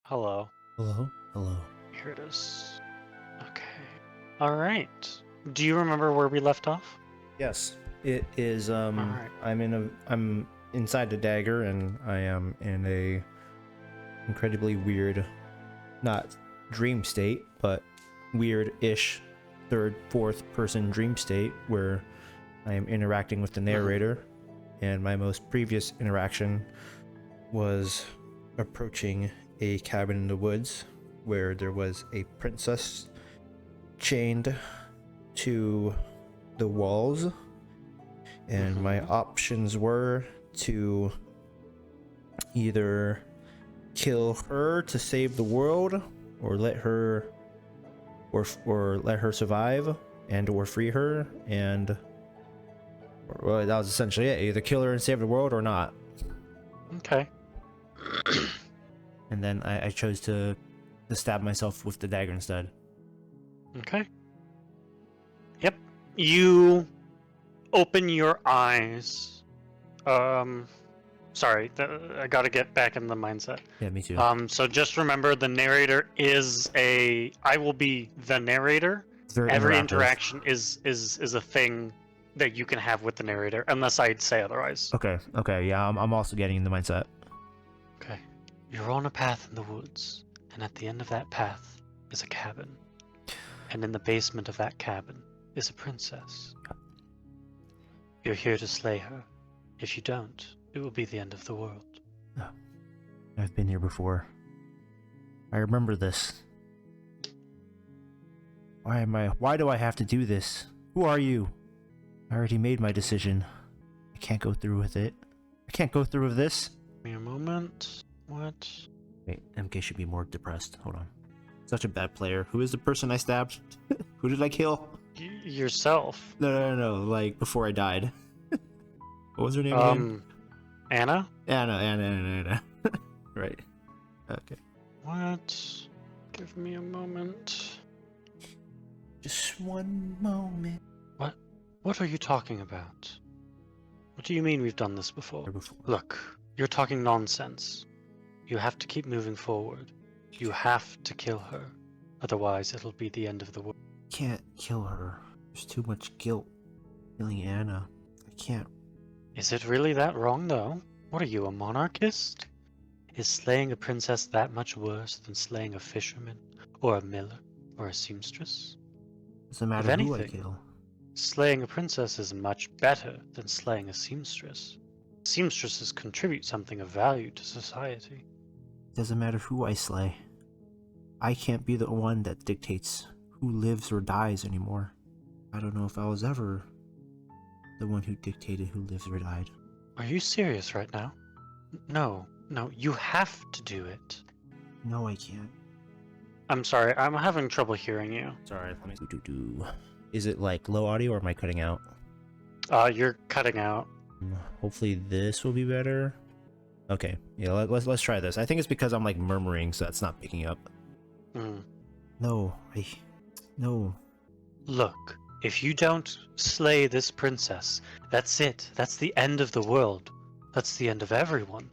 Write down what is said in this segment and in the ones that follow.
Hello. Hello? Hello. Here it is. Okay. All right. Do you remember where we left off? Yes. It is Alright. I'm inside the dagger and I am in a incredibly weird, not dream state, but weird-ish third, fourth person dream state where I am interacting with the narrator, and my most previous interaction was approaching a cabin in the woods where there was a princess chained to the walls, and my options were to either kill her to save the world or let her survive and or free her, and well, that was essentially it. Either kill her and save the world or not. Okay. And then I chose to stab myself with the dagger instead. Okay. Yep. You open your eyes. Sorry, I gotta get back in the mindset. Yeah, me too. So just remember the narrator is I will be the narrator. Every interaction is a thing that you can have with the narrator, unless I'd say otherwise. Okay, yeah, I'm also getting in the mindset. Okay. You're on a path in the woods, and at the end of that path is a cabin. And in the basement of that cabin is a princess. You're here to slay her. If you don't, it will be the end of the world. I've been here before. I remember this. Why do I have to do this? Who are you? I already made my decision. I can't go through with it. I can't go through with this. Give me a moment. What? Wait, MK should be more depressed. Hold on. Such a bad player. Who is the person I stabbed? Who did I kill? Yourself. No. Like, before I died. What was her name again? Anna? Anna. Right. Okay. What? Give me a moment. Just one moment. What are you talking about? What do you mean we've done this before? Look, you're talking nonsense. You have to keep moving forward. You have to kill her. Otherwise, it'll be the end of the world. Can't kill her. There's too much guilt killing Anna. I can't. Is it really that wrong, though? What are you, a monarchist? Is slaying a princess that much worse than slaying a fisherman, or a miller, or a seamstress? Doesn't matter who I kill. Slaying a princess is much better than slaying a seamstress. Seamstresses contribute something of value to society. Doesn't matter who I slay. I can't be the one that dictates who lives or dies anymore. I don't know if I was ever the one who dictated who lives or died. Are you serious right now? No, you have to do it. No, I can't. I'm sorry, I'm having trouble hearing you. Sorry, let me Is it like low audio or am I cutting out? You're cutting out. Hopefully this will be better. Okay, yeah, let's try this. I think it's because I'm like murmuring, so that's not picking up. No. Look, if you don't slay this princess, that's it. That's the end of the world. That's the end of everyone.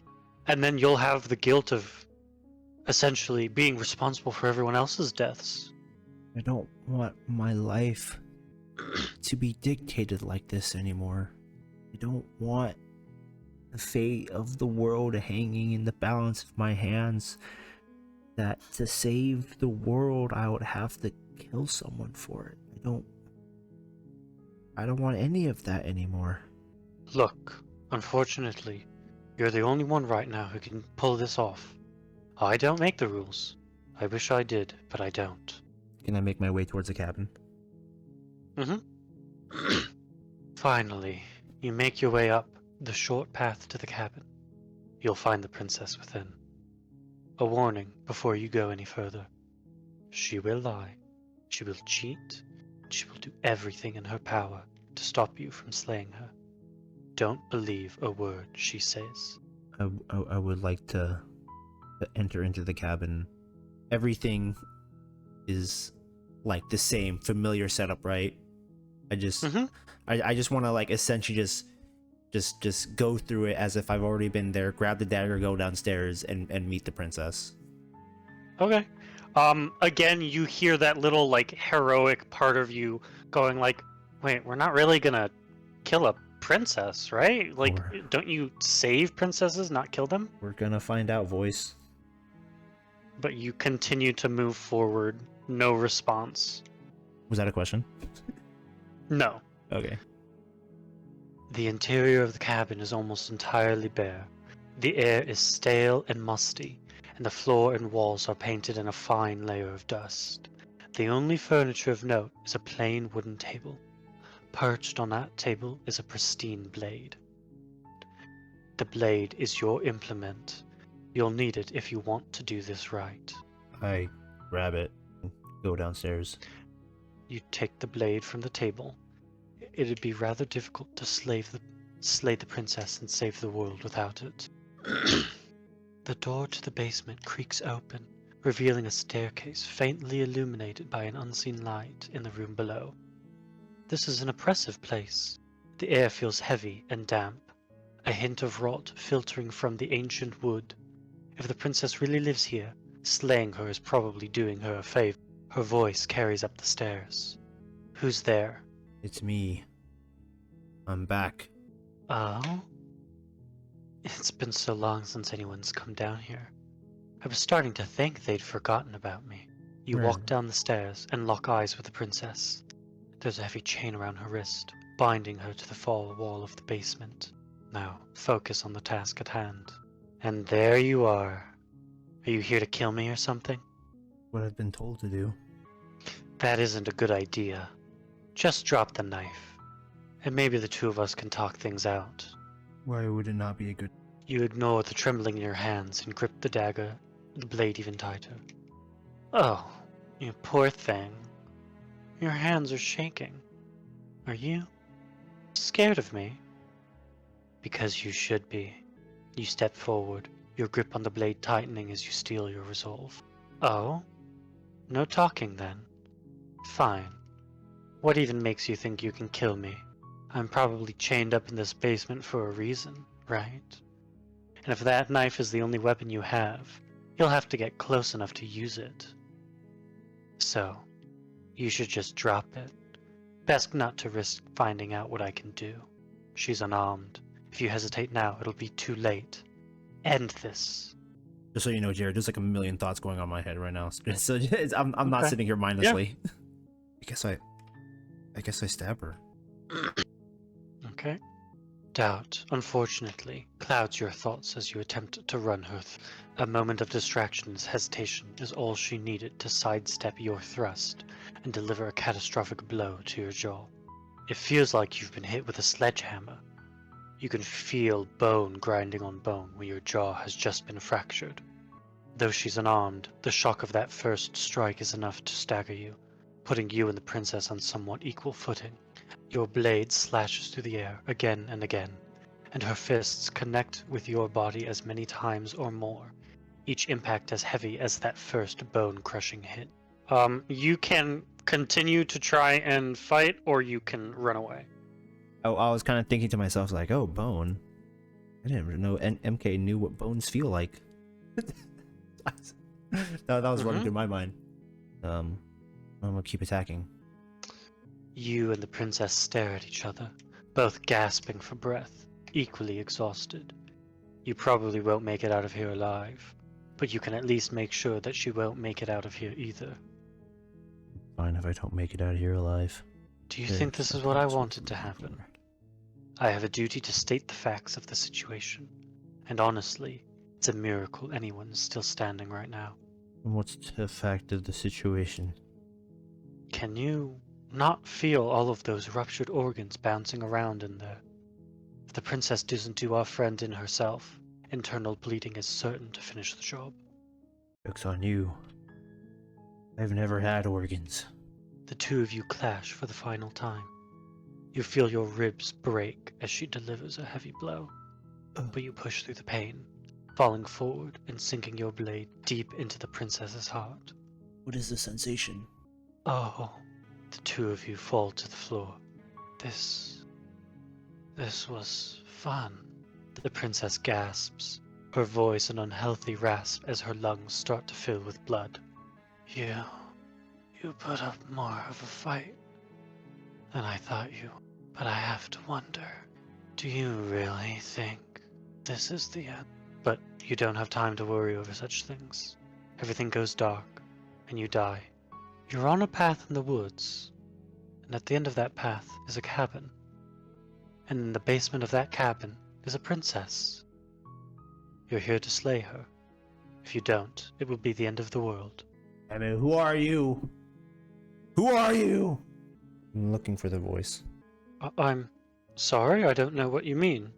And then you'll have the guilt of essentially being responsible for everyone else's deaths. I don't want my life to be dictated like this anymore. I don't want the fate of the world hanging in the balance of my hands. That to save the world, I would have to kill someone for it. I don't want any of that anymore. Look, unfortunately, you're the only one right now who can pull this off. I don't make the rules. I wish I did, but I don't. Can I make my way towards the cabin? Finally, you make your way up the short path to the cabin. You'll find the princess within. A warning before you go any further. She will lie. She will cheat. She will do everything in her power to stop you from slaying her. Don't believe a word she says. I would like to enter into the cabin. Everything is like the same familiar setup, right? I just want to like essentially just just go through it as if I've already been there, grab the dagger, go downstairs, and meet the princess. Okay. Again, you hear that little, like, heroic part of you going like, wait, we're not really gonna kill a princess, right? Like, don't you save princesses, not kill them? We're gonna find out, voice. But you continue to move forward. No response. Was that a question? No. Okay. The interior of the cabin is almost entirely bare. The air is stale and musty, and the floor and walls are painted in a fine layer of dust. The only furniture of note is a plain wooden table. Perched on that table is a pristine blade. The blade is your implement. You'll need it if you want to do this right. I grab it and go downstairs. You take the blade from the table. It'd be rather difficult to slay the princess and save the world without it. The door to the basement creaks open, revealing a staircase faintly illuminated by an unseen light in the room below. This is an oppressive place. The air feels heavy and damp, a hint of rot filtering from the ancient wood. If the princess really lives here, slaying her is probably doing her a favor. Her voice carries up the stairs. Who's there? It's me. I'm back. Oh? It's been so long since anyone's come down here. I was starting to think they'd forgotten about me. You walk down the stairs and lock eyes with the princess. There's a heavy chain around her wrist, binding her to the far wall of the basement. Now, focus on the task at hand. And there you are. Are you here to kill me or something? What I've been told to do. That isn't a good idea. Just drop the knife, and maybe the two of us can talk things out. Why would it not be a good... You ignore the trembling in your hands and grip the dagger, the blade even tighter. Oh, you poor thing. Your hands are shaking. Are you scared of me? Because you should be. You step forward, your grip on the blade tightening as you steel your resolve. Oh? No talking then. Fine. What even makes you think you can kill me? I'm probably chained up in this basement for a reason, right? And if that knife is the only weapon you have, you'll have to get close enough to use it. So, you should just drop it. Best not to risk finding out what I can do. She's unarmed. If you hesitate now, it'll be too late. End this. Just so you know, Jared, there's like a million thoughts going on in my head right now. So I'm not Okay. sitting here mindlessly. Yeah. I guess I stab her. Okay. Doubt, unfortunately, clouds your thoughts as you attempt to run her. A moment of distraction and hesitation is all she needed to sidestep your thrust and deliver a catastrophic blow to your jaw. It feels like you've been hit with a sledgehammer. You can feel bone grinding on bone where your jaw has just been fractured. Though she's unarmed, the shock of that first strike is enough to stagger you, putting you and the princess on somewhat equal footing. Your blade slashes through the air again and again, and her fists connect with your body as many times or more, each impact as heavy as that first bone-crushing hit. You can continue to try and fight, or you can run away. I was kind of thinking to myself, like, oh, bone. I didn't even know MK knew what bones feel like. that was running through my mind. I'm gonna keep attacking. You and the princess stare at each other, both gasping for breath, equally exhausted. You probably won't make it out of here alive, but you can at least make sure that she won't make it out of here either. Fine if I don't make it out of here alive. Do you think this is what I wanted to happen? I have a duty to state the facts of the situation, and honestly, it's a miracle anyone's still standing right now. What's the fact of the situation? Can you not feel all of those ruptured organs bouncing around in there? If the princess doesn't do our friend in herself, internal bleeding is certain to finish the job. Joke's on you. I've never had organs. The two of you clash for the final time. You feel your ribs break as she delivers a heavy blow, but you push through the pain, falling forward and sinking your blade deep into the princess's heart. What is the sensation? Oh, the two of you fall to the floor. This This was fun. The princess gasps, her voice an unhealthy rasp as her lungs start to fill with blood. You put up more of a fight than I thought you. But I have to wonder, do you really think this is the end? But you don't have time to worry over such things. Everything goes dark, and you die. You're on a path in the woods, and at the end of that path is a cabin. And in the basement of that cabin is a princess. You're here to slay her. If you don't, it will be the end of the world. I mean, who are you? Who are you? I'm looking for the voice. I'm sorry, I don't know what you mean.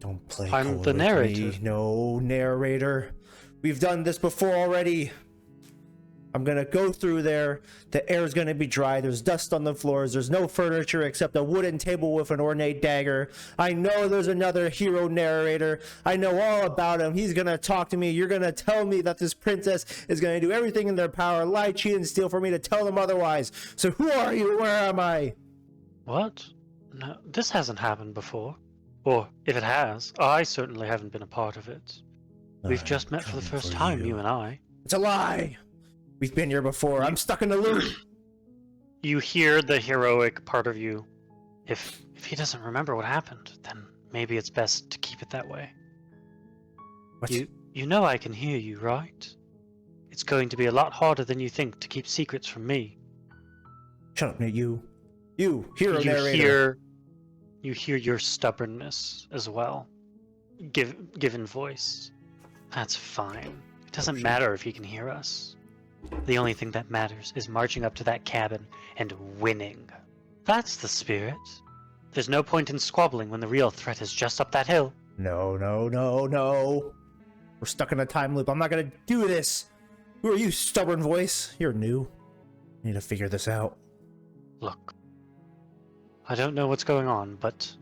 Don't play I'm cold the with narrator. me. No, narrator. We've done this before already. I'm gonna go through there. The air's gonna be dry. There's dust on the floors. There's no furniture except a wooden table with an ornate dagger. I know there's another hero narrator. I know all about him. He's gonna talk to me. You're gonna tell me that this princess is gonna do everything in their power, lie, cheat, and steal for me to tell them otherwise. So who are you? Where am I? What? No, this hasn't happened before. Or, if it has, I certainly haven't been a part of it. We've just met for the first time, you and I. It's a lie. We've been here before. I'm stuck in the loop. You hear the heroic part of you. If he doesn't remember what happened, then maybe it's best to keep it that way. What? You know I can hear you, right? It's going to be a lot harder than you think to keep secrets from me. Shut up, you, hero narrator. You hear your stubbornness as well, given voice. That's fine. It doesn't matter if he can hear us. The only thing that matters is marching up to that cabin and winning. That's the spirit. There's no point in squabbling when the real threat is just up that hill. No. We're stuck in a time loop. I'm not gonna do this. Who are you, stubborn voice? You're new. I need to figure this out. Look, I don't know what's going on, but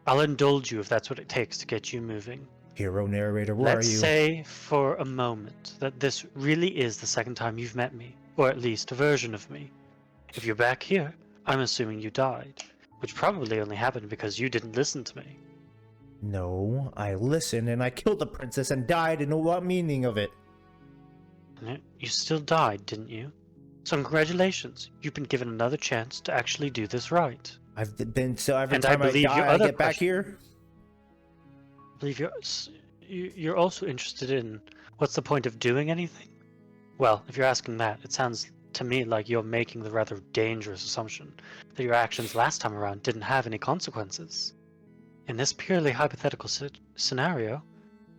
I'll indulge you if that's what it takes to get you moving. Hero narrator, where are Let's you? say for a moment that this really is the second time you've met me, or at least a version of me. If you're back here, I'm assuming you died, which probably only happened because you didn't listen to me. No, I listened and I killed the princess and died, and what meaning of it? You still died, didn't you? So congratulations, you've been given another chance to actually do this right. I've been, so every And I time I believe your die, I other get back here? I believe you're also interested in what's the point of doing anything? Well, if you're asking that, it sounds to me like you're making the rather dangerous assumption that your actions last time around didn't have any consequences. In this purely hypothetical scenario,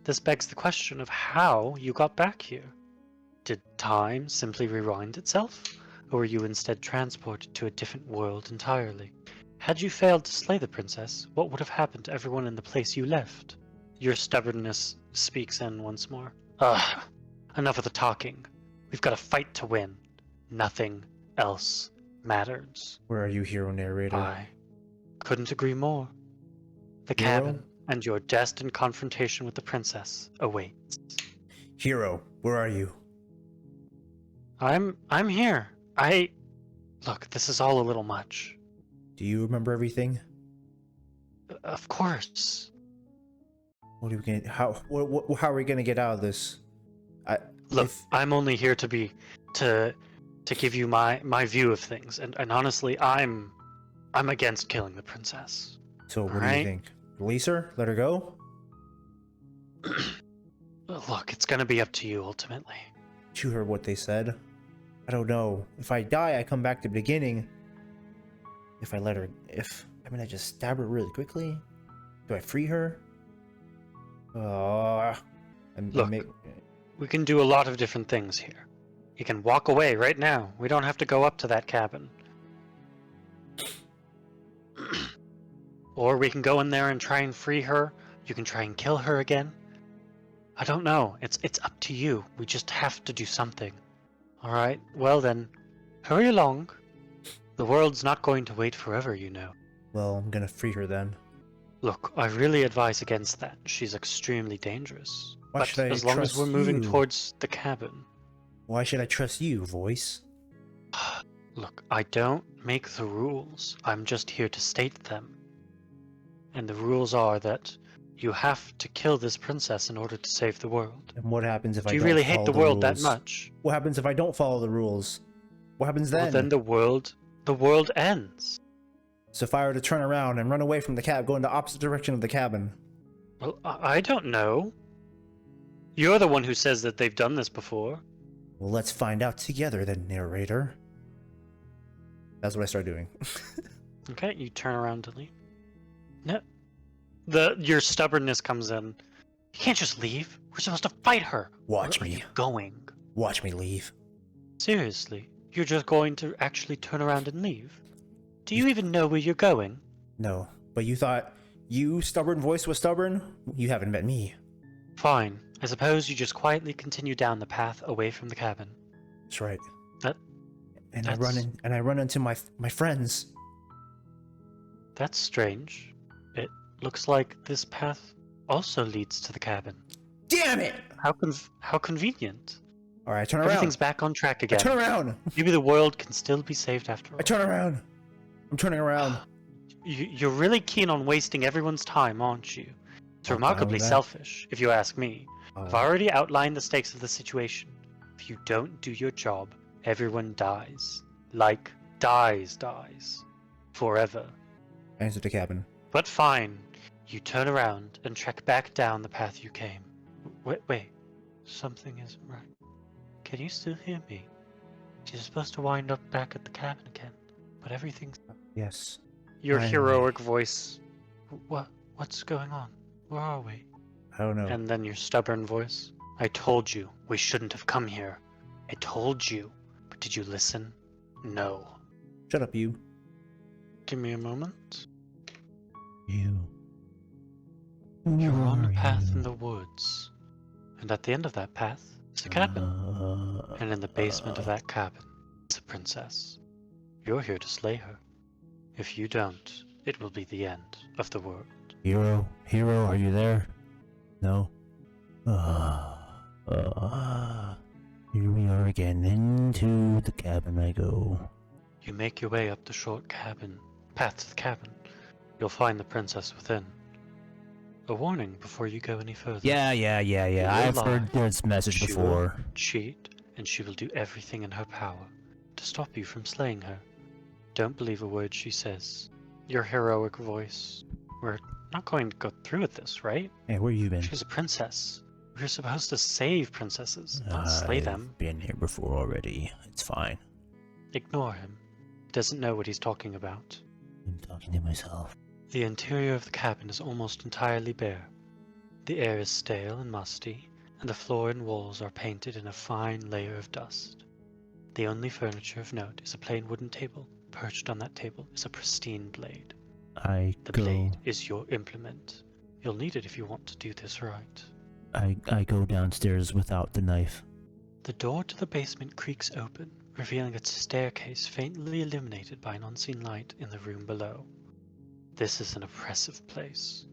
this begs the question of how you got back here. Did time simply rewind itself, or were you instead transported to a different world entirely? Had you failed to slay the princess, what would have happened to everyone in the place you left? Your stubbornness speaks in once more. Ugh, enough of the talking. We've got a fight to win. Nothing else matters. Where are you, hero narrator? I couldn't agree more. The Hero? cabin and your destined confrontation with the princess awaits. Hero, where are you? I'm here. Look, this is all a little much. Do you remember everything? Of course. What are we gonna? How are we gonna get out of this? Look, I'm only here to give you my view of things, and honestly, I'm against killing the princess. So what do you Alright? think? Release her? Let her go? Look, it's gonna be up to you ultimately. You heard what they said. I don't know. If I die, I come back to the beginning. If I let her, I just stab her really quickly. Do I free her? Look, we can do a lot of different things here. You can walk away right now. We don't have to go up to that cabin. Or we can go in there and try and free her. You can try and kill her again. I don't know. It's up to you. We just have to do something. Alright, well then, hurry along. The world's not going to wait forever, you know. Well, I'm gonna free her then. Look, I really advise against that. She's extremely dangerous. Why But should I as long as trust we're moving you? towards the cabin. Why should I trust you, voice? Look, I don't make the rules. I'm just here to state them. and the rules are that you have to kill this princess in order to save the world. And what happens if I Do you don't really follow hate the the world that rules? much? What happens if I don't follow the rules? What happens Well, then? then the world ends. So if I were to turn around and run away from the cab, go in the opposite direction of the cabin. Well, I don't know. You're the one who says that they've done this before. Well, let's find out together then, narrator. That's what I start doing. Okay, you turn around to leave. No, your stubbornness comes in. You can't just leave. We're supposed to fight her. Watch Where me. are you going? Watch me leave. Seriously, you're just going to actually turn around and leave? Do you even know where you're going? No, but you thought you, stubborn voice, was stubborn? You haven't met me. Fine. I suppose you just quietly continue down the path away from the cabin. That's right. And That's- I run into my friends. That's strange. It looks like this path also leads to the cabin. Damn it! How convenient. All right, I turn around. Everything's back on track I again. turn around. Maybe the world can still be saved after all. I turn around. I'm turning around. You're really keen on wasting everyone's time, aren't you? It's I'm fine remarkably with that. selfish, if you ask me. I've Oh, already outlined the stakes of the situation. If you don't do your job, everyone dies. Like, dies. Forever. I entered the cabin. But fine. You turn around and trek back down the path you came. Wait. Something isn't right. Can you still hear me? You're supposed to wind up back at the cabin again, but everything's... Yes. Your Finally. heroic voice. What's going on? Where are we? I don't know. And then your stubborn voice. I told you we shouldn't have come here. I told you. But did you listen? No. Shut up, you. Give me a moment. You. You're on a path in the woods. And at the end of that path is a cabin. And in the basement of that cabin is a princess. You're here to slay her. If you don't, it will be the end of the world. Hero, are you there? No. Here we are again. Into the cabin I go. You make your way up the short path to the cabin. You'll find the princess within. A warning before you go any further. Yeah. will I've lie. heard this message She before. will cheat, and she will do everything in her power to stop you from slaying her. Don't believe a word she says. Your heroic voice. We're not going to go through with this, right? Hey, where you been? She's a princess. We're supposed to save princesses, not slay them. I've been here before already. It's fine. Ignore him. He doesn't know what he's talking about. I'm talking to myself. The interior of the cabin is almost entirely bare. The air is stale and musty, and the floor and walls are painted in a fine layer of dust. The only furniture of note is a plain wooden table. Perched on that table is a pristine blade. The blade is your implement. You'll need it if you want to do this right. I go downstairs without the knife. The door to the basement creaks open, revealing a staircase faintly illuminated by an unseen light in the room below. This is an oppressive place.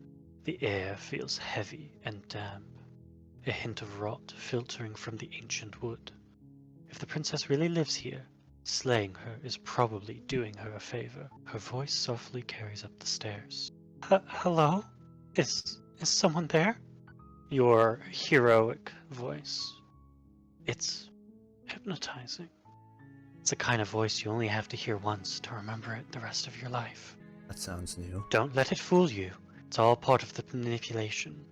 The air feels heavy and damp, a hint of rot filtering from the ancient wood. If the princess really lives here, slaying her is probably doing her a favor. Her voice softly carries up the stairs. Hello? Is someone there? Your heroic voice. It's hypnotizing. It's a kind of voice you only have to hear once to remember it the rest of your life. That sounds new. Don't let it fool you. It's all part of the manipulation.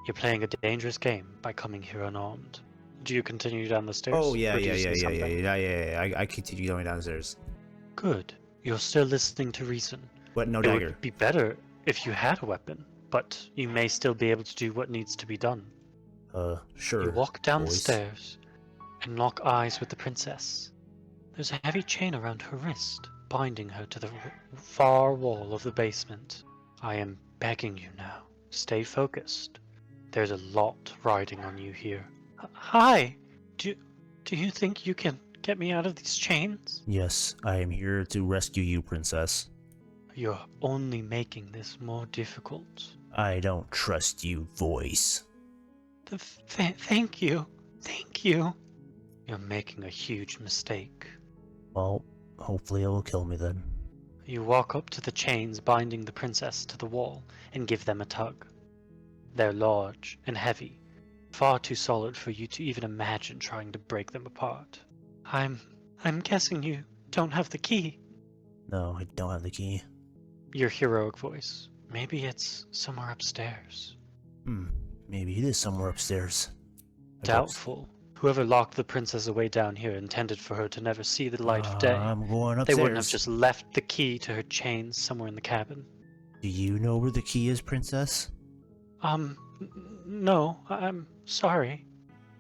You're playing a dangerous game by coming here unarmed. Do you continue down the stairs? Oh yeah. or do you say something? I continue going downstairs. Good. You're still listening to reason. But no It dagger. would be better if you had a weapon, but you may still be able to do what needs to be done. Sure. You walk down the boys. stairs and lock eyes with the princess. There's a heavy chain around her wrist, binding her to the far wall of the basement. I am begging you now, stay focused. There's a lot riding on you here. Hi! Do you think you can get me out of these chains? Yes, I am here to rescue you, princess. You're only making this more difficult. I don't trust you, voice. Thank you. Thank you. You're making a huge mistake. Well, hopefully it will kill me then. You walk up to the chains binding the princess to the wall and give them a tug. They're large and heavy, far too solid for you to even imagine trying to break them apart. I'm guessing you don't have the key. No, I don't have the key. Your heroic voice. Maybe it's somewhere upstairs. Maybe it is somewhere upstairs. Doubtful. Whoever locked the princess away down here intended for her to never see the light of day. I'm going upstairs. They wouldn't have just left the key to her chains somewhere in the cabin. Do you know where the key is, princess? No, I'm sorry.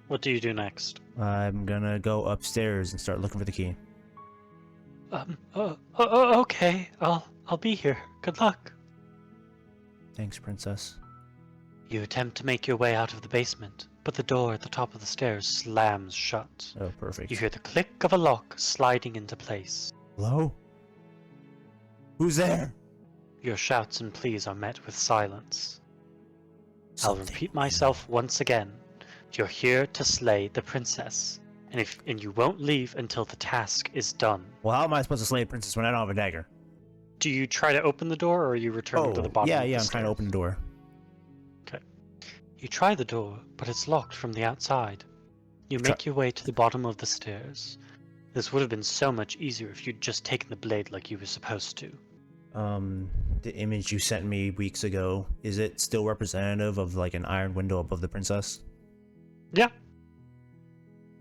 What do you do next? I'm gonna go upstairs and start looking for the key. Okay, I'll be here. Good luck. Thanks, princess. You attempt to make your way out of the basement, but the door at the top of the stairs slams shut. Oh, perfect. You hear the click of a lock sliding into place. Hello? Who's there? Your shouts and pleas are met with silence. I'll Something repeat myself once again. You're here to slay the princess, and you won't leave until the task is done. Well, how am I supposed to slay a princess when I don't have a dagger? Do you try to open the door, or are you returning to the bottom of the I'm stairs? trying to open the door. Okay. You try the door, but it's locked from the outside. You make your way to the bottom of the stairs. This would have been so much easier if you'd just taken the blade like you were supposed to. The image you sent me weeks ago, is it still representative of like an iron window above the princess? Yeah.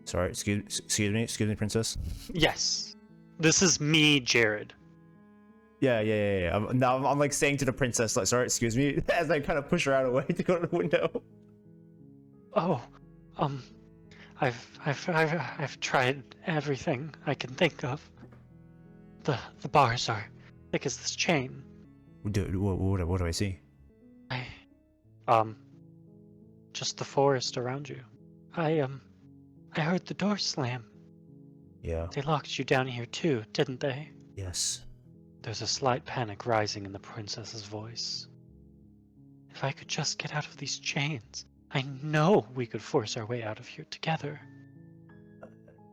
Sorry, excuse me, princess. Yes. This is me, Jared. Yeah. I'm like saying to the princess, like, sorry, excuse me, as I kind of push her out of the way to go to the window. Oh, I've tried everything I can think of. The bars are thick as this chain. What do I see? Just the forest around you. I heard the door slam. Yeah. They locked you down here too, didn't they? Yes. There's a slight panic rising in the princess's voice. If I could just get out of these chains, I know we could force our way out of here together.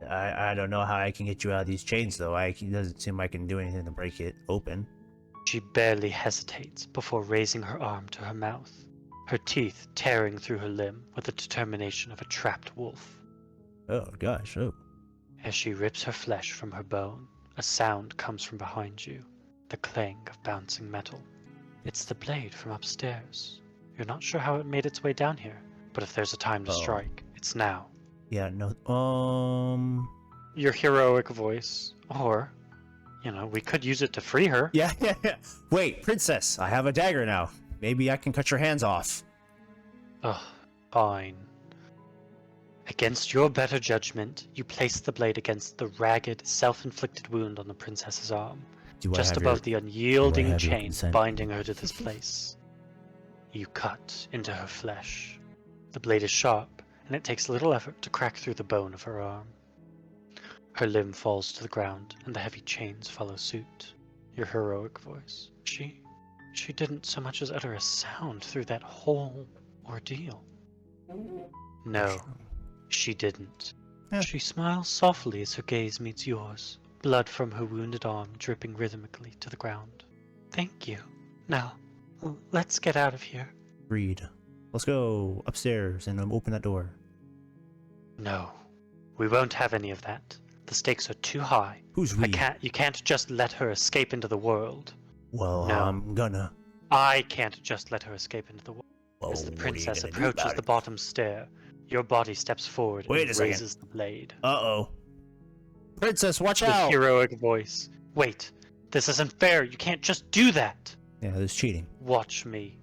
I don't know how I can get you out of these chains, though. It doesn't seem like I can do anything to break it open. She barely hesitates before raising her arm to her mouth, her teeth tearing through her limb with the determination of a trapped wolf. Oh, gosh, oh. As she rips her flesh from her bone, a sound comes from behind you, the clang of bouncing metal. It's the blade from upstairs. You're not sure how it made its way down here, but if there's a time to strike, it's now. Yeah, no, Your heroic voice, or, we could use it to free her. Yeah. Wait, princess, I have a dagger now. Maybe I can cut your hands off. Ugh, fine. Against your better judgment, you place the blade against the ragged, self-inflicted wound on the princess's arm, just above the unyielding chain binding her to this place. You cut into her flesh. The blade is sharp, and it takes little effort to crack through the bone of her arm. Her limb falls to the ground, and the heavy chains follow suit. Your heroic voice. She didn't so much as utter a sound through that whole ordeal. No, she didn't. Yeah. She smiles softly as her gaze meets yours, blood from her wounded arm dripping rhythmically to the ground. Thank you. Now, let's get out of here. Agreed. Let's go upstairs and open that door. No, we won't have any of that. The stakes are too high. Who's we? You can't just let her escape into the world. Well, No. I'm gonna. I can't just let her escape into the world. Well, As the what are you princess gonna do approaches about the it? bottom stair, your body steps forward Wait and a second. raises the blade. Uh-oh. Princess, watch The out! heroic voice. Wait, this isn't fair. You can't just do that. Yeah, there's cheating. Watch me.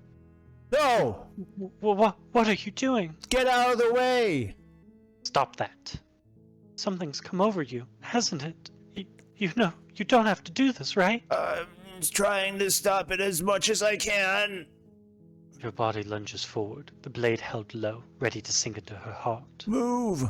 No! What are you doing? Get out of the way! Stop that. Something's come over you, hasn't it? You know, you don't have to do this, right? I'm trying to stop it as much as I can. Your body lunges forward, the blade held low, ready to sink into her heart. Move!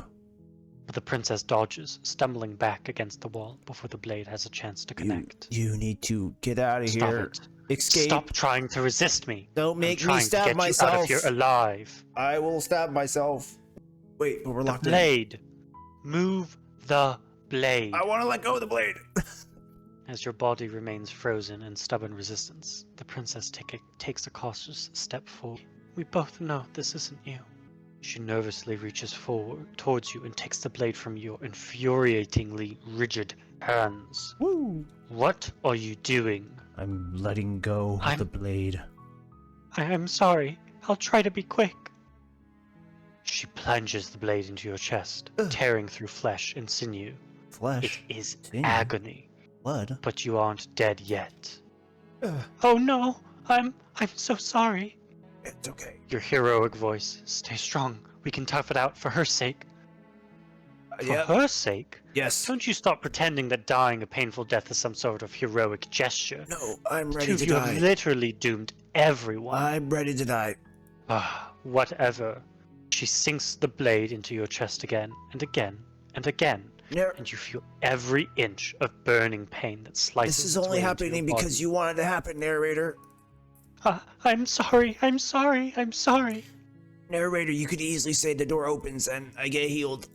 But the princess dodges, stumbling back against the wall before the blade has a chance to connect. You need to get out of Stop here. it. Escape. Stop trying to resist me. Don't I'm make me trying to stab get myself. you out of here alive. I will stab myself. Wait, but we're The locked in. blade. Move the blade. I want to let go of the blade. As your body remains frozen in stubborn resistance, the princess takes a cautious step forward. We both know this isn't you. She nervously reaches forward towards you and takes the blade from your infuriatingly rigid hands. Woo! What are you doing? I'm letting go of the blade. I'm sorry. I'll try to be quick. She plunges the blade into your chest, tearing through flesh and sinew. Flesh? It is Sinew? agony. Blood? But you aren't dead yet. Oh no! I'm so sorry. It's okay. Your heroic voice. Stay strong. We can tough it out for her sake. For her sake? Yes. Don't you stop pretending that dying a painful death is some sort of heroic gesture. No, I'm The ready two of to you die. have literally doomed everyone. I'm ready to die. Whatever. She sinks the blade into your chest again and again and again, and you feel every inch of burning pain that slices. This is its only way into happening your because body. you wanted to happen, narrator. I'm sorry. I'm sorry. I'm sorry. Narrator, you could easily say the door opens and I get healed.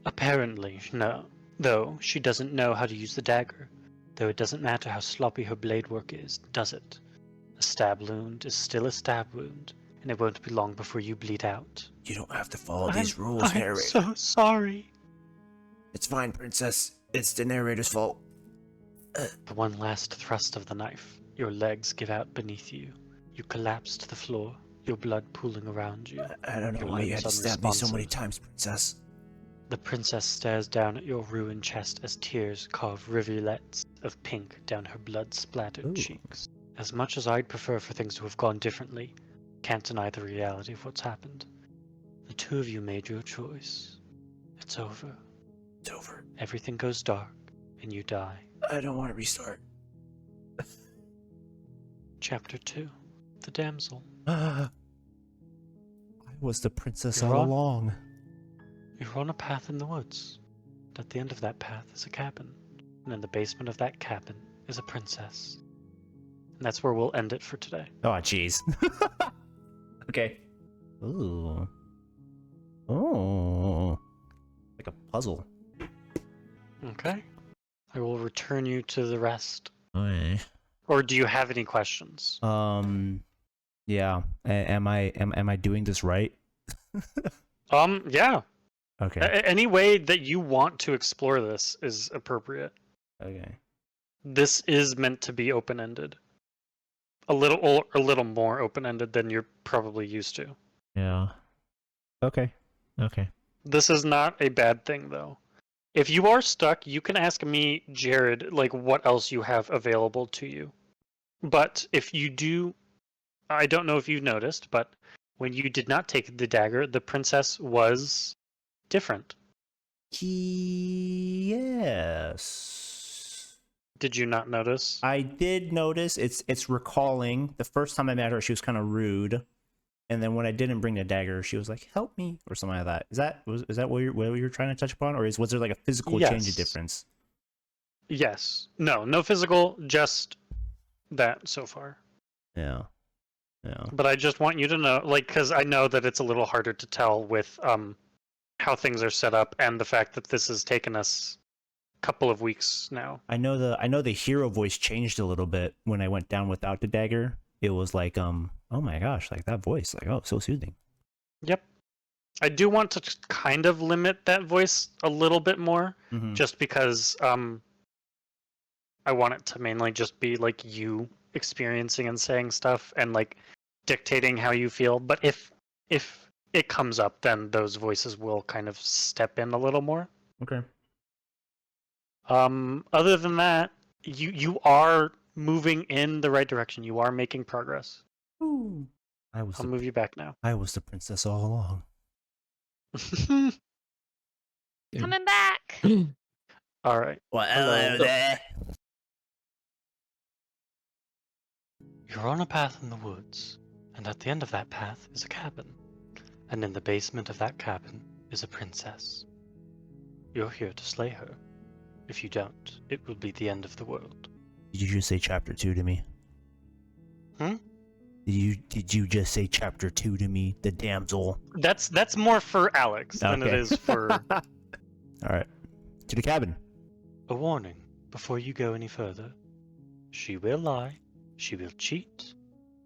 Apparently, no. Though she doesn't know how to use the dagger. Though it doesn't matter how sloppy her blade work is, does it? A stab wound is still a stab wound, and it won't be long before you bleed out. You don't have to follow these rules, narrator. I'm so sorry. It's fine, princess. It's the narrator's fault. The one last thrust of the knife. Your legs give out beneath you. You collapse to the floor, your blood pooling around you. I don't know Your why you had limbs to stab me so many unresponsive. times, princess. The princess stares down at your ruined chest as tears carve rivulets of pink down her blood-splattered Ooh. cheeks. As much as I'd prefer for things to have gone differently, can't deny the reality of what's happened. The two of you made your choice. It's over. It's over. Everything goes dark, and you die. I don't want to restart. Chapter 2. The Damsel. I was the princess You're all on? along. You're on a path in the woods. And at the end of that path is a cabin. And in the basement of that cabin is a princess. And that's where we'll end it for today. Oh, jeez. Okay. Ooh. Oh. Like a puzzle. Okay. I will return you to the rest. Okay. Or do you have any questions? Yeah. Am I doing this right? Yeah. Okay. Any way that you want to explore this is appropriate. Okay. This is meant to be open-ended. A little more open-ended than you're probably used to. Yeah. Okay. Okay. This is not a bad thing, though. If you are stuck, you can ask me, Jared, like what else you have available to you. But if you do, I don't know if you've noticed, but when you did not take the dagger, the princess was different. Yes. Did you not notice? I did notice. It's recalling the first time I met her, she was kind of rude, and then when I didn't bring the dagger, she was like, "Help me" or something like that. Is that what you're trying to touch upon, or was there like a physical change of Yes. difference? Yes. No physical, just that so far. Yeah. Yeah. But I just want you to know, like, because I know that it's a little harder to tell with how things are set up and the fact that this has taken us a couple of weeks now. I know the hero voice changed a little bit when I went down without the dagger. It was like, oh my gosh, like that voice, like, oh, so soothing. Yep. I do want to kind of limit that voice a little bit more, Mhm. just because I want it to mainly just be like you experiencing and saying stuff and like dictating how you feel. But if it comes up, then those voices will kind of step in a little more. Okay. Other than that, you are moving in the right direction. You are making progress. Ooh. I'll move you back now. I was the princess all along. Coming back. All right. Well, Hello there. You're on a path in the woods, and at the end of that path is a cabin. And in the basement of that cabin is a princess. You're here to slay her. If you don't, it will be the end of the world. Did you just say chapter 2 to me? Hmm? Did you just say chapter 2 to me, the damsel? That's more for Alex than it Okay. is for... All right. To the cabin. A warning. before you go any further, she will lie, she will cheat,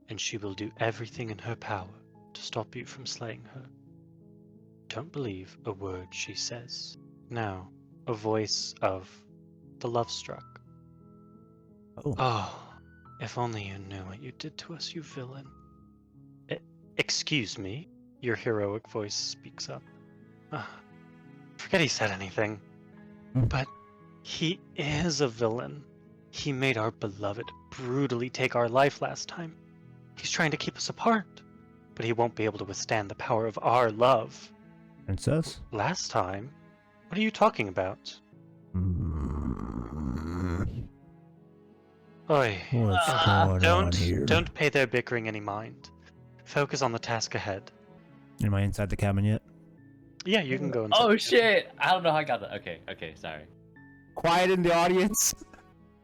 and she will do everything in her power to stop you from slaying her. Don't believe a word she says. Now, a voice of the love struck. Oh. Oh, if only you knew what you did to us, you villain. Excuse me, your heroic voice speaks up. Forget he said anything. But he is a villain. He made our beloved brutally take our life last time. He's trying to keep us apart, but he won't be able to withstand the power of our love. Princess? Last time? What are you talking about? Oi. What's going on here? Don't pay their bickering any mind. Focus on the task ahead. Am I inside the cabin yet? Yeah, you can go inside. Oh shit! I don't know how I got that. Okay, sorry. Quiet in the audience.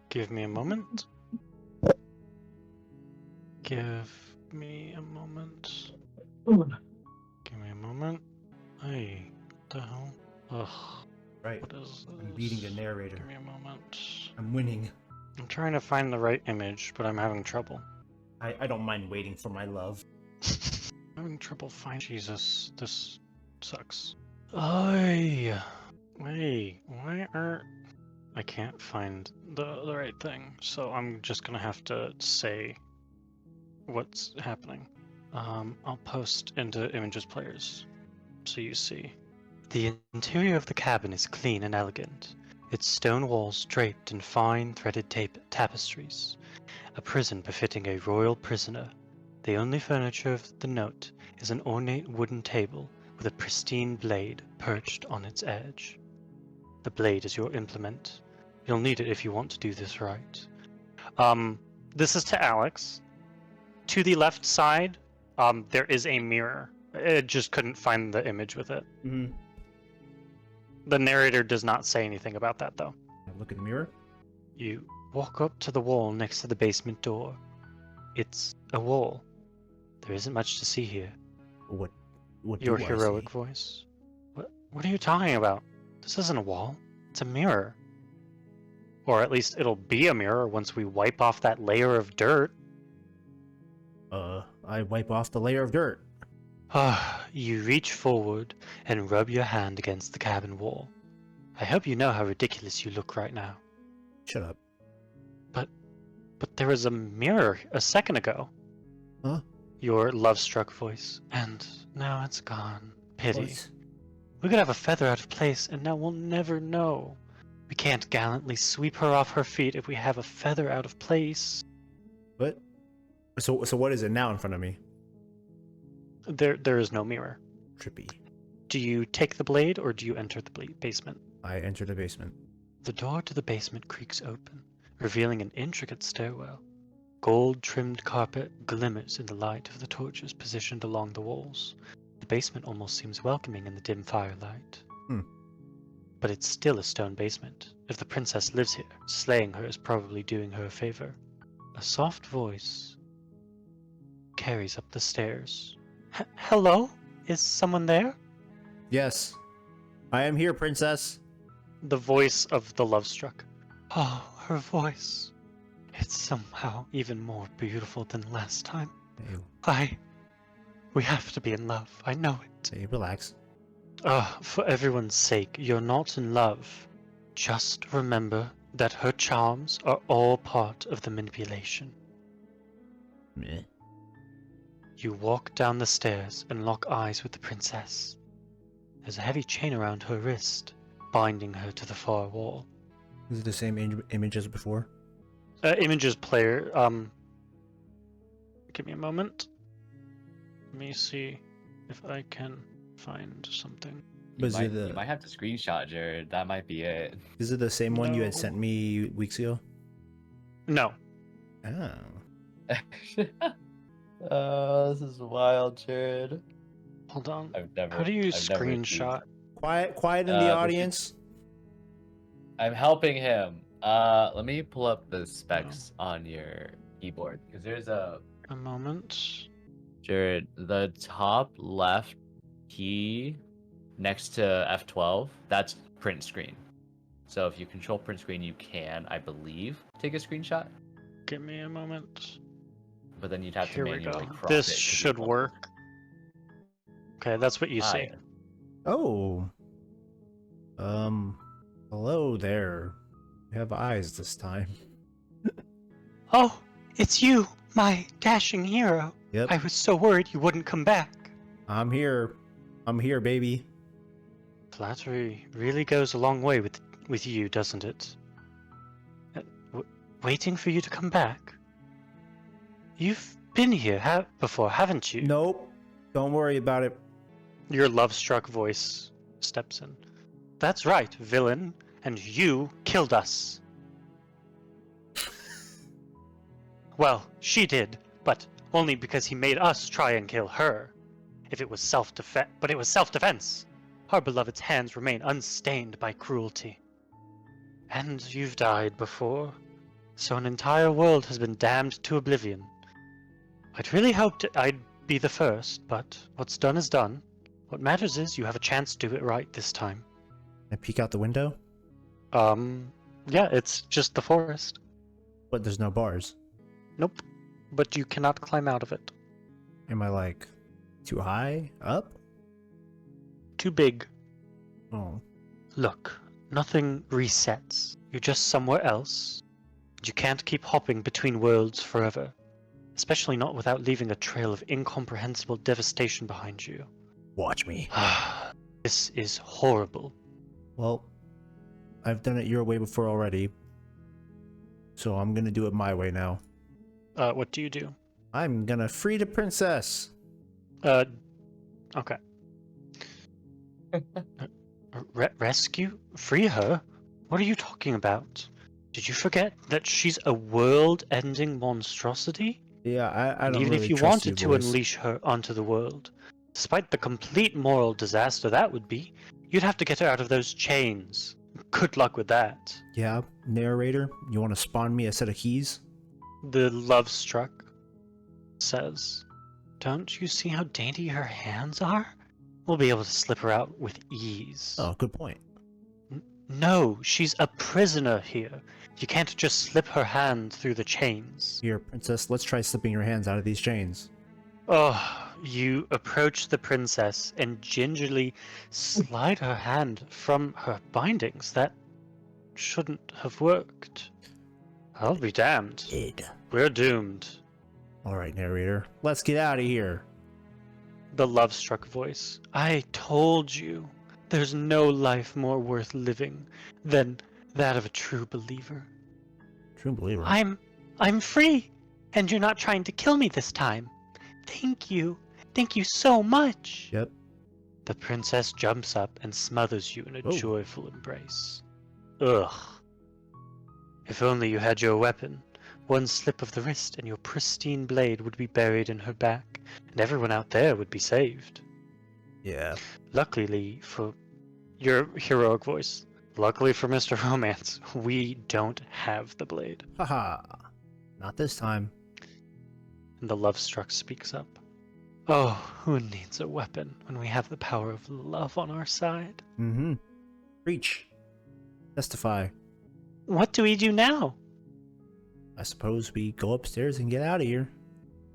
Give me a moment. Give me a moment. Give me a moment. Hey, what the hell? Ugh. Right. What is this? I'm beating the narrator. Give me a moment. I'm winning. I'm trying to find the right image, but I'm having trouble. I don't mind waiting for my love. I'm having trouble finding. Jesus, this sucks. Why are... I can't find the right thing, so I'm just gonna have to say what's happening. I'll post into images players so you see. The interior of the cabin is clean and elegant, its stone walls draped in fine threaded tapestries, a prison befitting a royal prisoner. The only furniture of the note is an ornate wooden table with a pristine blade perched on its edge. The blade is your implement. You'll need it if you want to do this right. This is to Alex. To the left side, there is a mirror. It just couldn't find the image with it. Mm-hmm. The narrator does not say anything about that, though. Look in the mirror. You walk up to the wall next to the basement door. It's a wall. There isn't much to see here. What Your do I heroic see? voice. What are you talking about? This isn't a wall. It's a mirror. Or at least it'll be a mirror once we wipe off that layer of dirt. I wipe off the layer of dirt. You reach forward and rub your hand against the cabin wall. I hope you know how ridiculous you look right now. Shut up. But there was a mirror a second ago. Huh? Your love-struck voice. And now it's gone. Pity. What? We could have a feather out of place, and now we'll never know. We can't gallantly sweep her off her feet if we have a feather out of place. What? So what is it now in front of me? There is no mirror. Trippy. Do you take the blade, or do you enter the basement? I enter the basement. The door to the basement creaks open, revealing an intricate stairwell. Gold-trimmed carpet glimmers in the light of the torches positioned along the walls. The basement almost seems welcoming in the dim firelight. But it's still a stone basement. If the princess lives here, slaying her is probably doing her a favor. A soft voice carries up the stairs. Hello? Is someone there? Yes. I am here, princess. The voice of the love-struck. Oh, her voice. It's somehow even more beautiful than last time. Hey, We have to be in love. I know it. hey, relax. For everyone's sake, you're not in love. Just remember that her charms are all part of the manipulation. Meh. You walk down the stairs and lock eyes with the princess. There's a heavy chain around her wrist, binding her to the far wall. Is it the same image as before? Images player, give me a moment. Let me see if I can find something. You Was might, it the- you might have to screenshot, Jared. That might be it. Is it the same one you had No. sent me weeks ago? No. Oh. This is wild, Jared. Hold on. I've never. How do you I've never screenshot? Quiet in the this is- audience. I'm helping him. Let me pull up the specs on your keyboard because there's a A moment. Jared. The top left key next to F12. That's print screen. So if you control print screen, you can, I believe, take a screenshot. Give me a moment. But then you'd have Here to we go. manually crop This it. 'cause you should won't- work. Okay, that's what you Ah, see. yeah. Oh. Hello there. You have eyes this time. Oh, it's you, my dashing hero. Yep. I was so worried you wouldn't come back. I'm here. I'm here, baby. Flattery really goes a long way with you, doesn't it? Waiting for you to come back? You've been here before, haven't you? Nope. Don't worry about it. Your love-struck voice steps in. That's right, villain, and you killed us. Well, she did, but only because he made us try and kill her. If it was self-defense, but it was self-defense. Our beloved's hands remain unstained by cruelty. And you've died before, so an entire world has been damned to oblivion. I'd really hoped I'd be the first, but what's done is done. What matters is you have a chance to do it right this time. I peek out the window, Yeah, it's just the forest. but there's no bars. Nope. But you cannot climb out of it. Am I like too high up? Too big. Oh. Look, nothing resets. You're just somewhere else. You can't keep hopping between worlds forever. Especially not without leaving a trail of incomprehensible devastation behind you. Watch me. This is horrible. Well, I've done it your way before already. So I'm gonna do it my way now. What do you do? I'm gonna free the princess. Okay. Rescue? Free her? What are you talking about? Did you forget that she's a world-ending monstrosity? Yeah, I And don't even really if you trust wanted to boys. unleash her onto the world, despite the complete moral disaster that would be, you'd have to get her out of those chains. Good luck with that. Yeah, narrator, you want to spawn me a set of keys? The love struck says, "Don't you see how dainty her hands are? We'll be able to slip her out with ease." Oh, good point. No, she's a prisoner here. You can't just slip her hand through the chains. Here, princess, let's try slipping your hands out of these chains. Oh, you approach the princess and gingerly slide her hand from her bindings. That shouldn't have worked. I'll be damned. Id. We're doomed. Alright, narrator, let's get out of here. The love-struck voice. I told you. There's no life more worth living than that of a true believer. True believer. I'm free, and you're not trying to kill me this time. Thank you. Thank you so much. Yep. The princess jumps up and smothers you in a Oh. joyful embrace. Ugh. If only you had your weapon. One slip of the wrist and your pristine blade would be buried in her back, and everyone out there would be saved. Yeah. Luckily for your heroic voice, luckily for Mr. Romance, we don't have the blade. Haha. Not this time. And the love struck speaks up. Oh, who needs a weapon when we have the power of love on our side? Mm-hmm. Preach. Testify. What do we do now? I suppose we go upstairs and get out of here.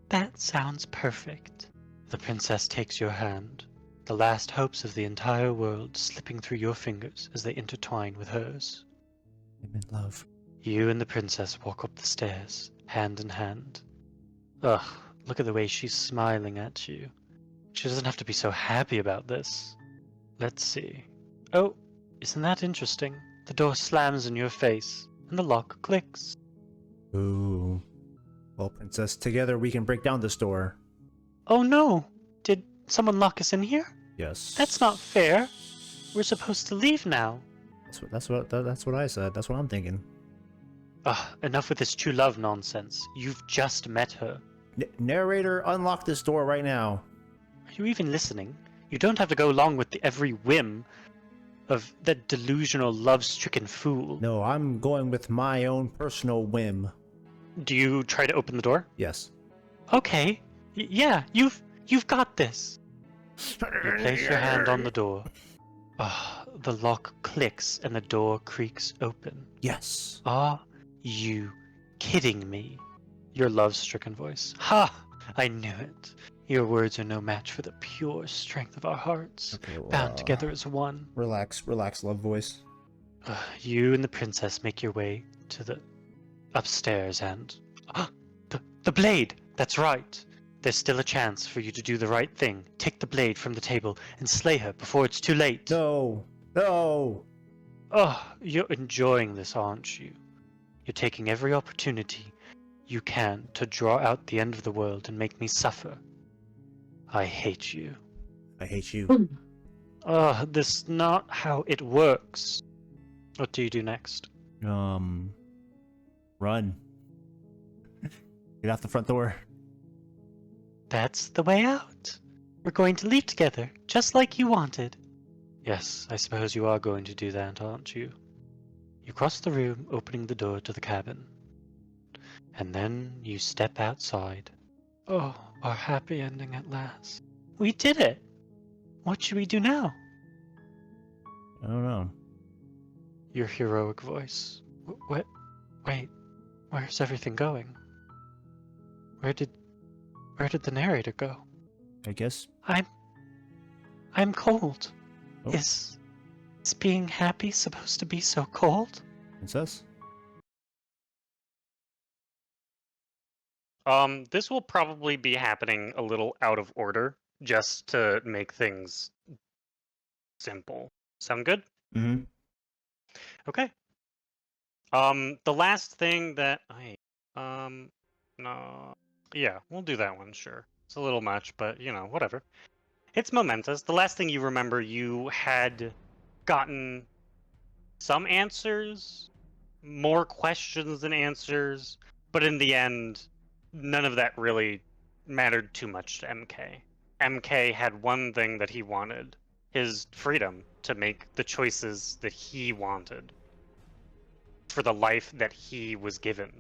That sounds perfect. The princess takes your hand, the last hopes of the entire world slipping through your fingers as they intertwine with hers. I'm in love. You and the princess walk up the stairs, hand in hand. Ugh, look at the way she's smiling at you. She doesn't have to be so happy about this. Let's see. Oh, isn't that interesting? The door slams in your face, and the lock clicks. Ooh. Well, princess, together we can break down this door. Oh no! Did someone lock us in here? Yes. That's not fair. We're supposed to leave now. That's what I said. That's what I'm thinking. Ugh, enough with this true love nonsense. You've just met her. Narrator, unlock this door right now. Are you even listening? You don't have to go along with every whim of that delusional, love-stricken fool. No, I'm going with my own personal whim. Do you try to open the door? Yes. Okay. Yeah, you've got this. You place your hand on the door. Ah, the lock clicks and the door creaks open. Yes. Are you kidding me? Your love-stricken voice. Ha! I knew it. Your words are no match for the pure strength of our hearts, Okay, well, bound together as one. Relax, love voice. You and the princess make your way to the upstairs and... the blade! That's right! There's still a chance for you to do the right thing. Take the blade from the table and slay her before it's too late. No! You're enjoying this, aren't you? You're taking every opportunity you can to draw out the end of the world and make me suffer. I hate you. I hate you. This is not how it works. What do you do next? Run. Get out the front door. That's the way out. We're going to leave together, just like you wanted. Yes, I suppose you are going to do that, aren't you? You cross the room, opening the door to the cabin. And then you step outside. Oh, our happy ending at last. We did it! What should we do now? I don't know. Your heroic voice. Wait, where's everything going? Where did the narrator go? I guess. I'm cold. Oh. Is being happy supposed to be so cold? Princess? This will probably be happening a little out of order, just to make things simple. Sound good? Mm-hmm. Okay. The last thing that no, yeah, we'll do that one, sure. It's a little much, but whatever. It's momentous. The last thing you remember, you had gotten some answers, more questions than answers, but in the end, none of that really mattered too much to MK. MK had one thing that he wanted, his freedom to make the choices that he wanted for the life that he was given.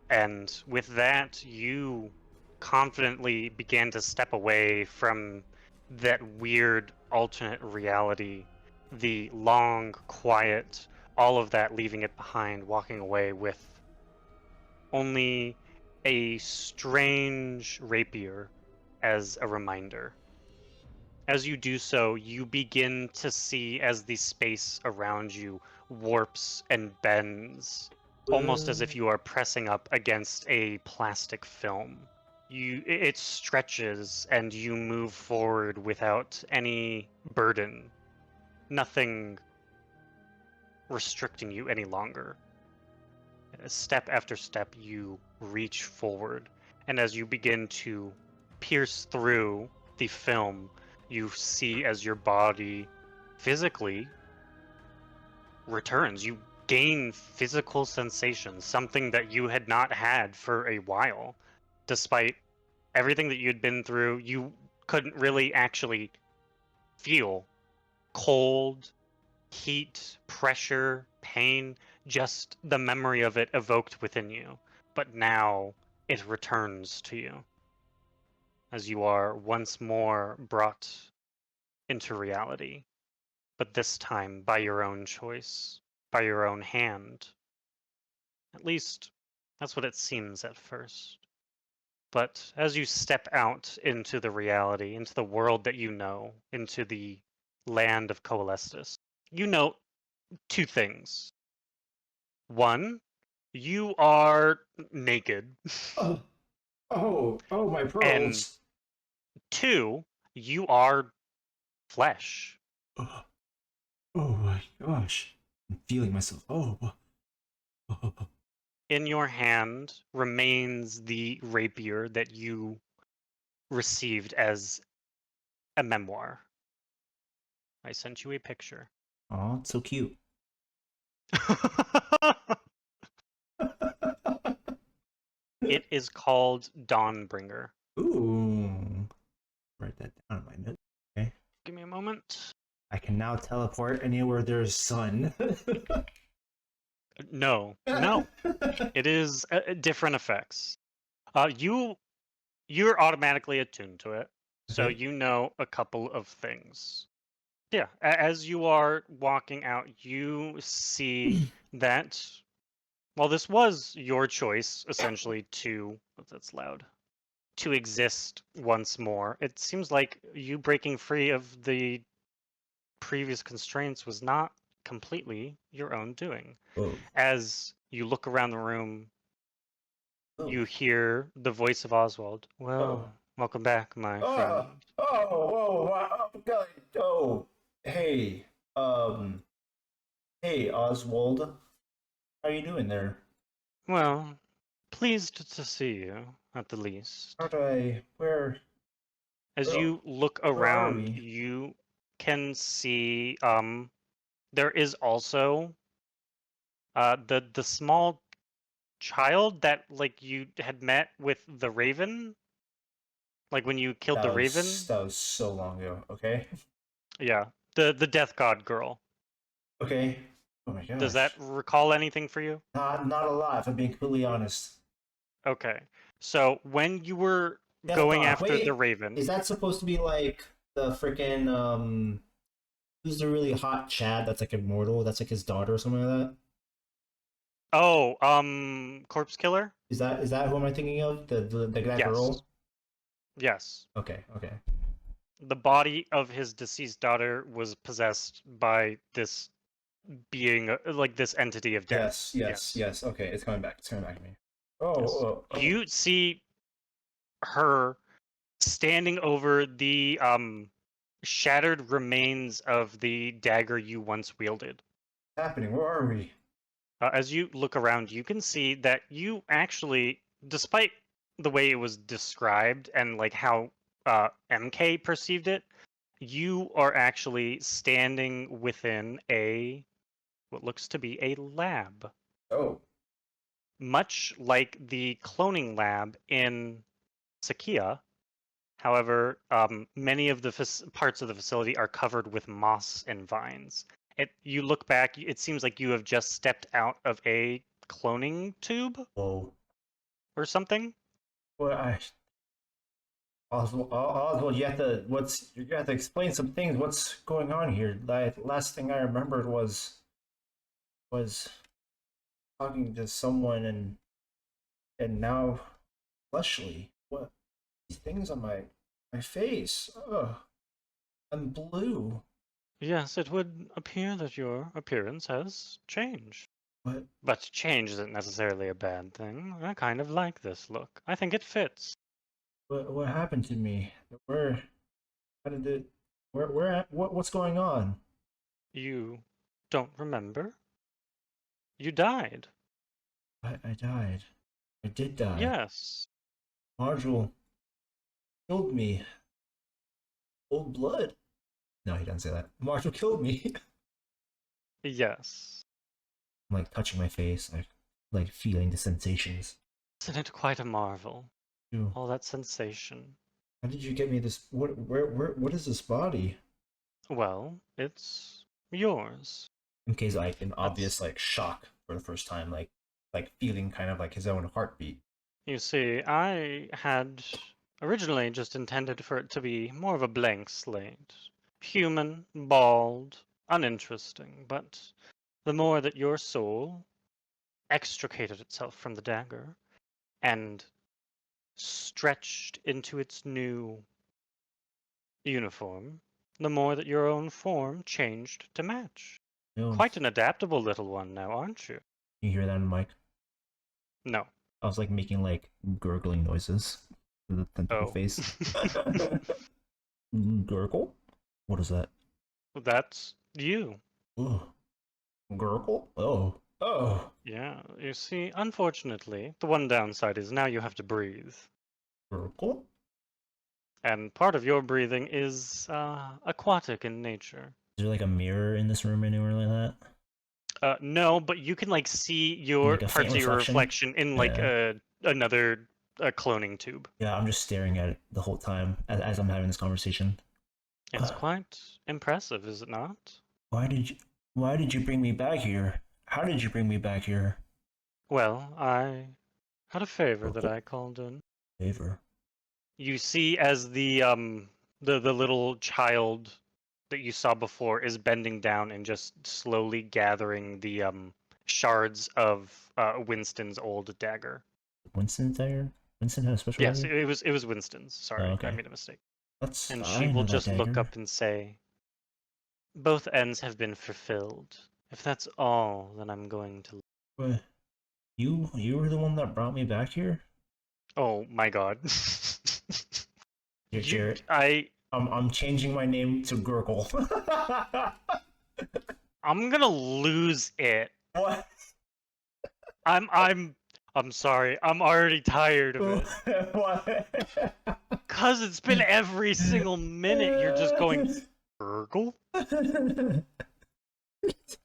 And with that, you confidently began to step away from that weird alternate reality, the long, quiet, all of that, leaving it behind, walking away with only a strange rapier as a reminder. As you do so, you begin to see as the space around you warps and bends, almost as if you are pressing up against a plastic film. It stretches and you move forward without any burden, nothing restricting you any longer. Step after step, you reach forward, and as you begin to pierce through the film, you see as your body physically returns. You gain physical sensations, something that you had not had for a while. Despite everything that you had been through, you couldn't really actually feel cold, heat, pressure, pain, just the memory of it evoked within you. But now it returns to you as you are once more brought into reality, but this time by your own choice, by your own hand. At least, that's what it seems at first. But as you step out into the reality, into the world that you know, into the land of Coalestus, you note two things. One, you are naked. Oh, my pearls. And two, you are flesh. Oh my gosh. I'm feeling myself. In your hand remains the rapier that you received as a memoir. I sent you a picture. Oh, it's so cute. It is called Dawnbringer. Ooh. Write that down in my notes. Okay. Give me a moment. I can now teleport anywhere there's sun. No. It is different effects. You're automatically attuned to it, so Okay. you know a couple of things. Yeah, as you are walking out, you see that while this was your choice, essentially, to that's loud, to exist once more, it seems like you breaking free of the previous constraints was not completely your own doing. Oh. As you look around the room, Oh. you hear the voice of Oswald. Well, welcome back, my friend. God, oh, hey, hey, Oswald, how you doing there? Well, pleased to see you, at the least. Where As you look are around, we? you can see there is also the small child that like you had met with the raven, like when you killed the raven. That was so long ago. Okay. Yeah, the death god girl. Okay. Oh my Does gosh. that recall anything for you? Not a lot, if I'm being completely honest. Okay. So when you were Death going God. after the Wait, raven, is that supposed to be like the freaking who's the really hot Chad that's like immortal? That's like his daughter or something like that? oh, corpse killer? Is that who am I thinking of? That Yes. girl? Yes. Okay, okay. The body of his deceased daughter was possessed by this being, like this entity of death. Yes. Okay, it's coming back. It's coming back to me. Yes. Oh. You see her standing over the shattered remains of the dagger you once wielded. Happening. Where are we? As you look around, you can see that you actually, despite the way it was described and like how MK perceived it, you are actually standing within what looks to be a lab, Oh. much like the cloning lab in Sakia. However, many of the parts of the facility are covered with moss and vines. You look back, it seems like you have just stepped out of a cloning tube Whoa. or something. Well, Oswald, you have to explain some things. What's going on here? Last thing I remembered was talking to someone and now fleshly. What these things on my face? Ugh, I'm blue. Yes, it would appear that your appearance has changed. What But change isn't necessarily a bad thing. I kind of like this look. I think it fits. what happened to me? How did it what's going on? You don't remember? You died. I died. I did die. Yes. Marshall killed me. Old blood. No, he doesn't say that. Marshall killed me. Yes. I'm like touching my face, like feeling the sensations. Isn't it quite a marvel? Ew. All that sensation. How did you get me this? What is this body? Well, it's yours. MK's like in obvious That's, like shock for the first time, like feeling kind of like his own heartbeat. you see, I had originally just intended for it to be more of a blank slate. Human, bald, uninteresting, but the more that your soul extricated itself from the dagger and stretched into its new uniform, the more that your own form changed to match. No, Quite an adaptable little one now, aren't you? you hear that on the mic? No. I was like making like gurgling noises with the tentacle Oh. face. Gurgle? What is that? That's you. Ugh. Gurgle? Oh. Yeah, you see, unfortunately, the one downside is now you have to breathe. Gurgle? And part of your breathing is aquatic in nature. Is there like a mirror in this room anywhere like that? No, but you can like see your Like a faint parts of your reflection? reflection in like another cloning tube. Yeah, I'm just staring at it the whole time as I'm having this conversation. It's quite impressive, is it not? Why did you bring me back here? How did you bring me back here? Well, I had a favor that I called in. Favor. You see as the little child that you saw before is bending down and just slowly gathering the shards of Winston's old dagger. Winston's dagger? Winston had a special Yes, dagger? it was Winston's. Sorry, okay. I made a mistake. That's And I she will know that just look dagger. up and say, "Both ends have been fulfilled. If that's all, then I'm going to." But you were the one that brought me back here? Oh my God. Jared, I I'm changing my name to Gurgle. I'm gonna lose it. What? I'm sorry. I'm already tired of it. What? Cause it's been every single minute you're just going gurgle.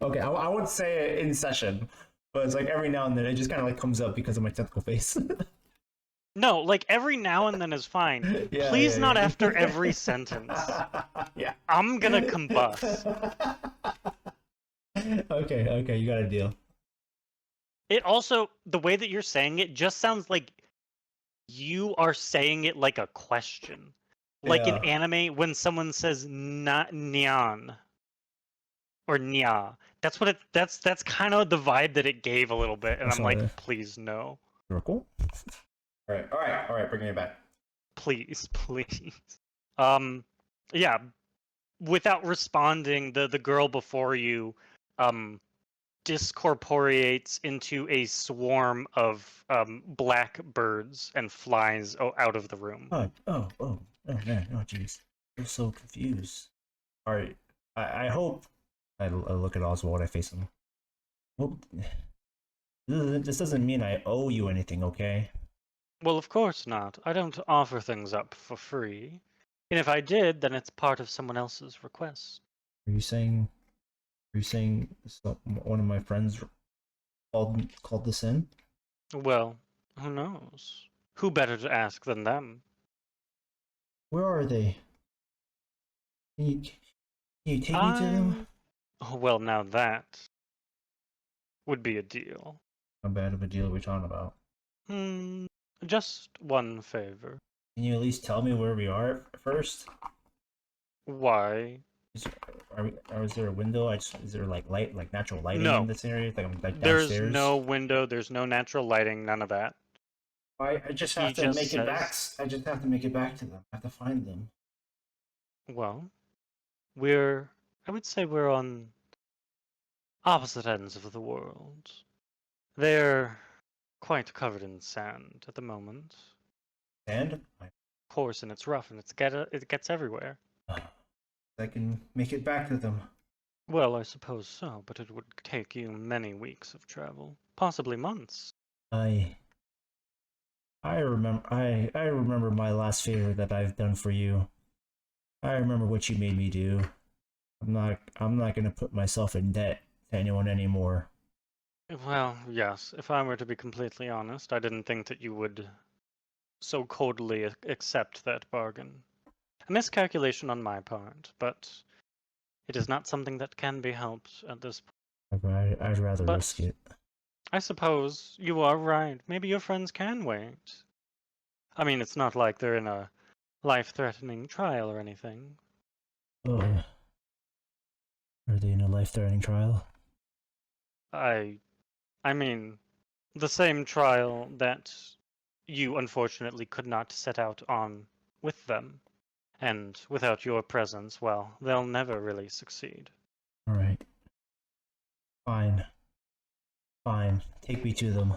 Okay, I wouldn't say it in session, but it's like every now and then it just kind of like comes up because of my tentacle face. No, like every now and then is fine. Yeah, Please yeah, not yeah. after every sentence. Yeah. I'm gonna combust. Okay, you got a deal. It also, the way that you're saying it just sounds like you are saying it like a question. Like in Yeah. anime when someone says nyan or nya. That's kind of the vibe that it gave a little bit, and That's I'm all like, right. please no. Circle? Alright, bringing it back. Please, please. Yeah, without responding, the girl before you discorporeates into a swarm of black birds and flies out of the room. Oh man, oh jeez. I'm so confused. Alright, I hope I look at Oswald, I face him. Well, this doesn't mean I owe you anything, okay? Well, of course not. I don't offer things up for free. And if I did, then it's part of someone else's request. Are you saying one of my friends called this in? Well, who knows? Who better to ask than them? Where are they? Can you take me to them? Oh, well, now that would be a deal. How bad of a deal are we talking about? Just one favor. Can you at least tell me where we are first? Why? Is there a window? Is there like light, like natural lighting No. in this area? Like I'm like There's downstairs. no window, there's no natural lighting, none of that. I just He have to just make it back. says- I just have to make it back to them. I have to find them. Well, I would say we're on opposite ends of the world. They're quite covered in sand at the moment. And Of course, and it's rough and it gets everywhere. I can make it back to them. Well, I suppose so, but it would take you many weeks of travel, possibly months. I remember my last favor that I've done for you. I remember what you made me do. I'm not gonna put myself in debt to anyone anymore. Well, yes, if I were to be completely honest, I didn't think that you would so coldly accept that bargain. A miscalculation on my part, but it is not something that can be helped at this point. I'd rather But- risk it. I suppose you are right. Maybe your friends can wait. I mean, it's not like they're in a life-threatening trial or anything. Oh, are they in a life-threatening trial? I mean, the same trial that you unfortunately could not set out on with them. And without your presence, well, they'll never really succeed. All right. Fine. Take me to them.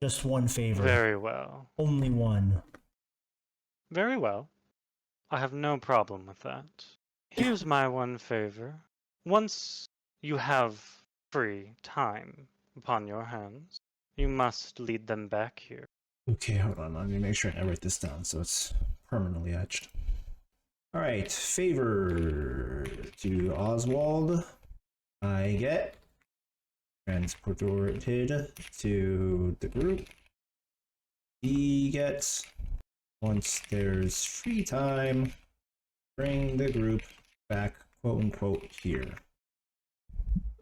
Just one favor. Very well. Only one. Very well. I have no problem with that. Here's my one favor. Once you have free time upon your hands, you must lead them back here. Okay, hold on. Let me make sure I write this down so it's permanently etched. All right, favor to Oswald. I get transported to the group. He gets, once there's free time, bring the group back, quote unquote, here.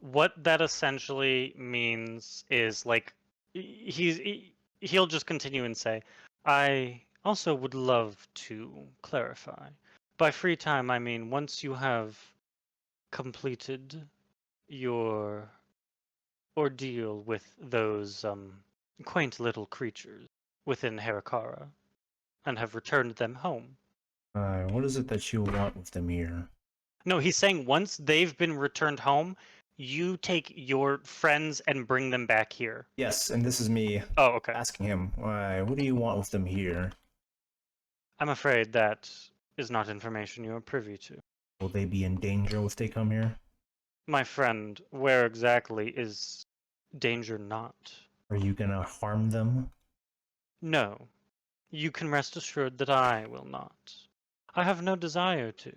What that essentially means is like he'll just continue and say, I also would love to clarify. By free time, I mean once you have completed your ordeal with those quaint little creatures within Harakara and have returned them home. What is it that you want with them here? No, he's saying once they've been returned home, you take your friends and bring them back here. Yes, and this is me Oh, okay. asking him, why, what do you want with them here? I'm afraid that is not information you are privy to. Will they be in danger if they come here? My friend, where exactly is danger not? Are you gonna harm them? No. You can rest assured that I will not. I have no desire to.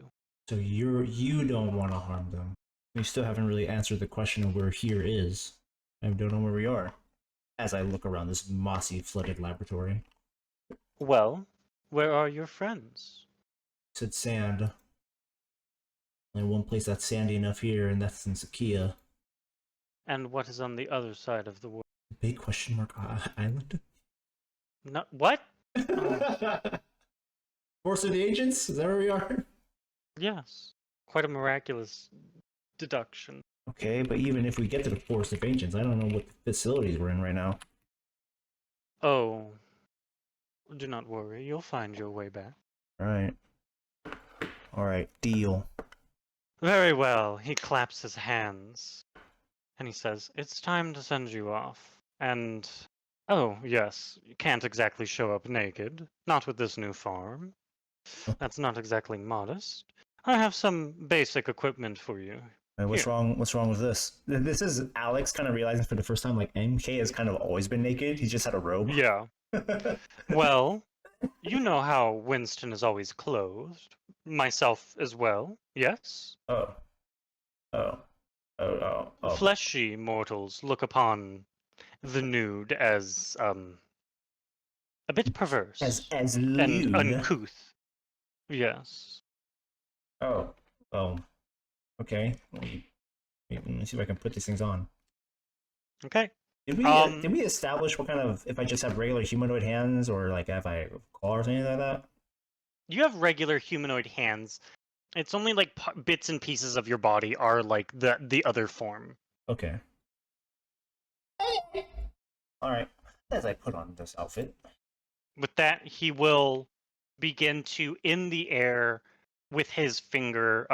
So you don't want to harm them. We still haven't really answered the question of where here is. I don't know where we are. As I look around this mossy, flooded laboratory. Well, where are your friends? Said sand. Only one place that's sandy enough here, and that's in Sakia. And what is on the other side of the world? Big question mark island? No, what? Force of the Agents? Is that where we are? Yes. Quite a miraculous deduction. Okay, but even if we get to the Forest of Ancients, I don't know what facilities we're in right now. Oh. Do not worry, you'll find your way back. Alright. Alright, deal. Very well. He claps his hands. And he says, it's time to send you off. And, oh, yes, you can't exactly show up naked. Not with this new farm. That's not exactly modest. I have some basic equipment for you. What's Here. wrong? What's wrong with this? This is Alex kind of realizing for the first time, like MK has kind of always been naked. He's just had a robe. Yeah. Well, you know how Winston is always clothed. Myself as well, yes? Oh. Fleshy mortals look upon the nude as, a bit perverse. As and lewd. uncouth. Yes. Oh. Okay. Let me see if I can put these things on. Okay. Did we establish what kind of, if I just have regular humanoid hands or like if I have claws or anything like that? You have regular humanoid hands. It's only like bits and pieces of your body are like the other form. Okay. Alright. As I put on this outfit. With that, he will begin to, in the air, with his finger,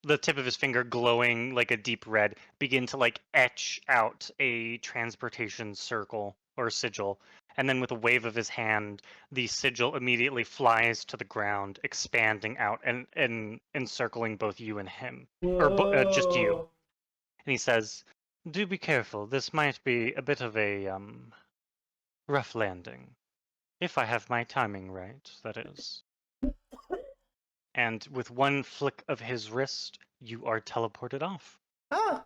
the tip of his finger glowing like a deep red, begin to like etch out a transportation circle or sigil. And then with a wave of his hand, the sigil immediately flies to the ground, expanding out and encircling both you and him. Or just you. And he says, do be careful. This might be a bit of a rough landing. If I have my timing right, that is. And with one flick of his wrist, you are teleported off. Ah!